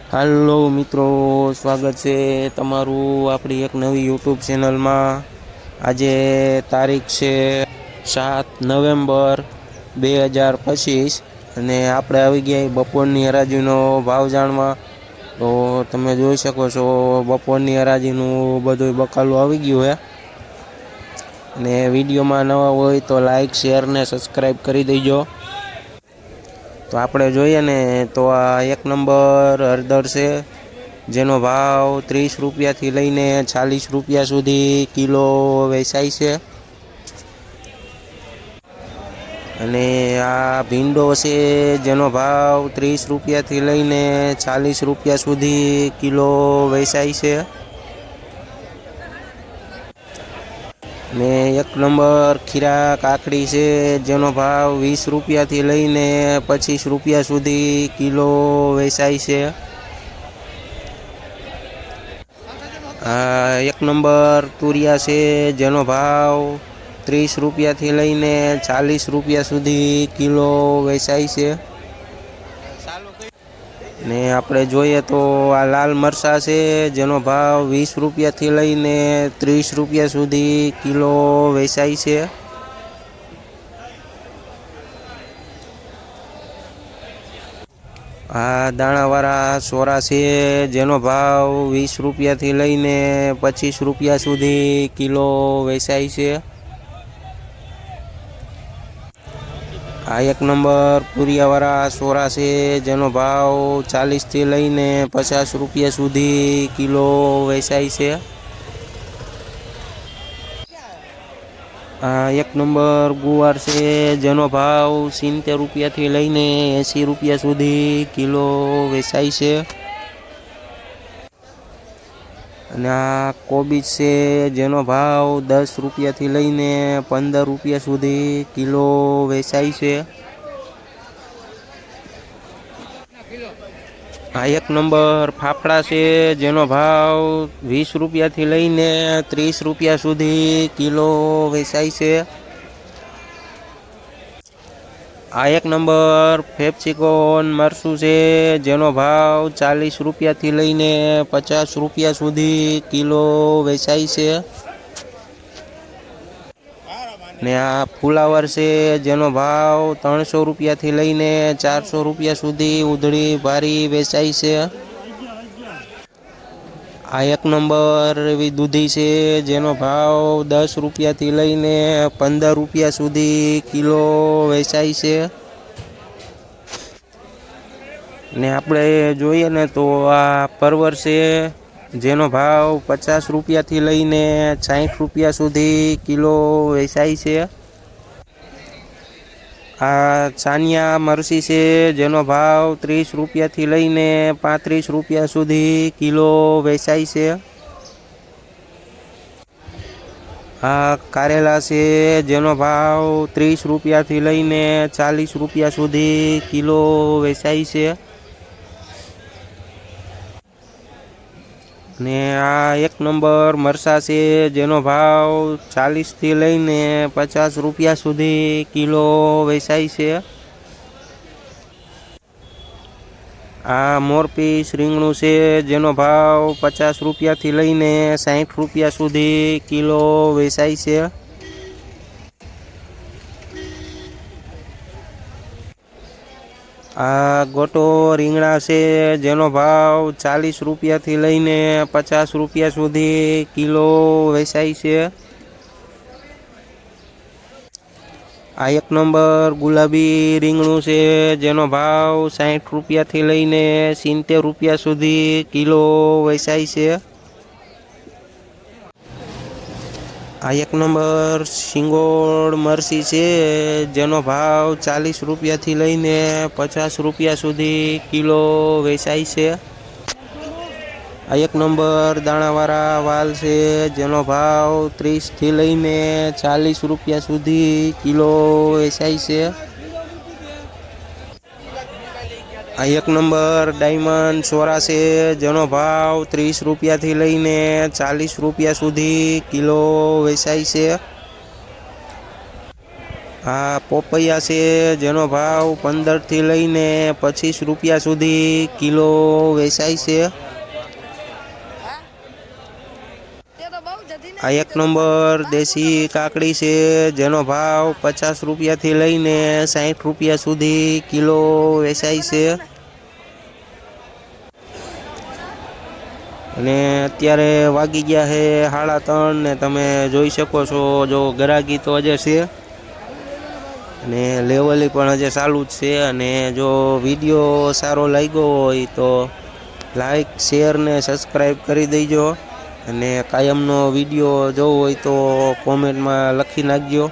હાલો મિત્રો, સ્વાગત છે તમારું આપણી એક નવી યુટ્યુબ ચેનલમાં। આજે તારીખ છે 7 નવેમ્બર 2025 અને આપણે આવી ગયા બપોરની હરાજીનો ભાવ જાણવા। તો તમે જોઈ શકો છો બપોરની હરાજીનું બધું બકાલું આવી ગયું છે। અને વિડીયોમાં નવા હોય તો લાઈક શેર ને સબસ્ક્રાઈબ કરી દેજો। તો આપણે જોઈએ ને તો આ 1 નંબર હળદર છે, જેનો ભાવ 30 રૂપિયાથી લઈને 40 રૂપિયા સુધી કિલો વેચાય છે। અને આ ભીંડો છે, જેનો ભાવ 30 રૂપિયાથી લઈને 40 રૂપિયા સુધી કિલો વેચાય છે। ને 1 નંબર ખીરા કાકડી છે, જેનો ભાવ 20 રૂપિયાથી લઈને 25 રૂપિયા સુધી કિલો વેચાય છે। આ 1 નંબર તુરિયા છે, જેનો ભાવ 30 રૂપિયાથી લઈને 40 રૂપિયા સુધી કિલો વેચાય છે। ને આપણે જોઈએ તો આ લાલ મરચાં છે, જેનો ભાવ 20 રૂપિયાથી લઈને 30 રૂપિયા સુધી કિલો વેચાય છે। આ દાણાવાળા સોરા છે, જેનો ભાવ 20 રૂપિયાથી લઈને 25 રૂપિયા સુધી કિલો વેચાય છે। આ 1 નંબર પૂરિયાવાળા સોરા છે, જેનો ભાવ 40થી લઈને 50 રૂપિયા સુધી કિલો વેચાય છે। આ 1 નંબર ગુવાર છે, જેનો ભાવ 70 રૂપિયાથી લઈને 80 રૂપિયા સુધી કિલો વેચાય છે। અને આ કોબીજ છે, જેનો ભાવ 10 રૂપિયાથી લઈને 15 રૂપિયા સુધી કિલો વેચાય છે। આ 1 નંબર ફાફડા છે, જેનો ભાવ 20 રૂપિયાથી લઈને 30 રૂપિયા સુધી કિલો વેચાય છે। આ 1 નંબર ફેપ્સિકોન મરચું છે, જેનો ભાવ 40 રૂપિયાથી લઈને 50 રૂપિયા સુધી કિલો વેચાય છે। ને આ ફુલાવર છે, જેનો ભાવ 300 રૂપિયાથી લઈને 400 રૂપિયા સુધી ઉધળી ભારી વેચાય છે। આ 1 નંબર એવી દૂધી છે, જેનો ભાવ 10 રૂપિયાથી લઈને 15 રૂપિયા સુધી કિલો વેચાય છે। ને આપણે જોઈએ ને તો આ પરવર છે, જેનો ભાવ 50 રૂપિયાથી લઈને 60 રૂપિયા સુધી કિલો વેચાય છે। આ ચાનિયા મરચી છે, જેનો ભાવ 30 રૂપિયાથી લઈને 35 રૂપિયા સુધી કિલો વેચાય છે। આ કારેલા છે, જેનો ભાવ 30 રૂપિયાથી લઈને 40 રૂપિયા સુધી કિલો વેચાય છે। ને આ 1 નંબર મરચાં છે, જેનો ભાવ 40થી લઈને 50 રૂપિયા સુધી કિલો વેચાય છે। આ મોરપીસ રીંગણું છે, જેનો ભાવ 50 રૂપિયાથી લઈને 60 રૂપિયા સુધી કિલો વેચાય છે। આ ગોટો રીંગણા છે, જેનો ભાવ 40 રૂપિયાથી લઈને 50 રૂપિયા સુધી કિલો વેચાય છે। આ 1 નંબર ગુલાબી રીંગણું છે, જેનો ભાવ 60 રૂપિયાથી લઈને 70 રૂપિયા સુધી કિલો વેચાય છે। આ 1 નંબર સિંગોળ મરચી છે, જેનો ભાવ 40 રૂપિયાથી લઈને 50 રૂપિયા સુધી કિલો વેચાય છે। આ 1 નંબર દાણાવાળા વાલ છે, જેનો ભાવ 30થી લઈને 40 રૂપિયા સુધી કિલો વેચાય છે। આ 1 નંબર ડાયમંડ સોરા છે, જેનો ભાવ 30 રૂપિયાથી લઈને 40 રૂપિયા સુધી કિલો વેચાય છે। આ પોપૈયા છે જેનો ભાવ 15થી લઈને 25 રૂપિયા સુધી કિલો વેચાય છે। આ એક નંબર દેશી કાકડી છે જેનો ભાવ 50 રૂપિયાથી લઈને 60 રૂપિયા સુધી કિલો વેચાય છે। અને અત્યારે વાગી ગયા છે 3:30 ને તમે જોઈ શકો છો જો ગરાગી તો હજે છે અને લેવલી પણ હજે ચાલુ જ છે। અને જો વિડીયો સારો લાગ્યો હોય તો લાઈક શેર ને સબસ્ક્રાઈબ કરી દેજો અને કાયમનો વિડીયો જોવો હોય તો કોમેન્ટમાં લખી નાખજો।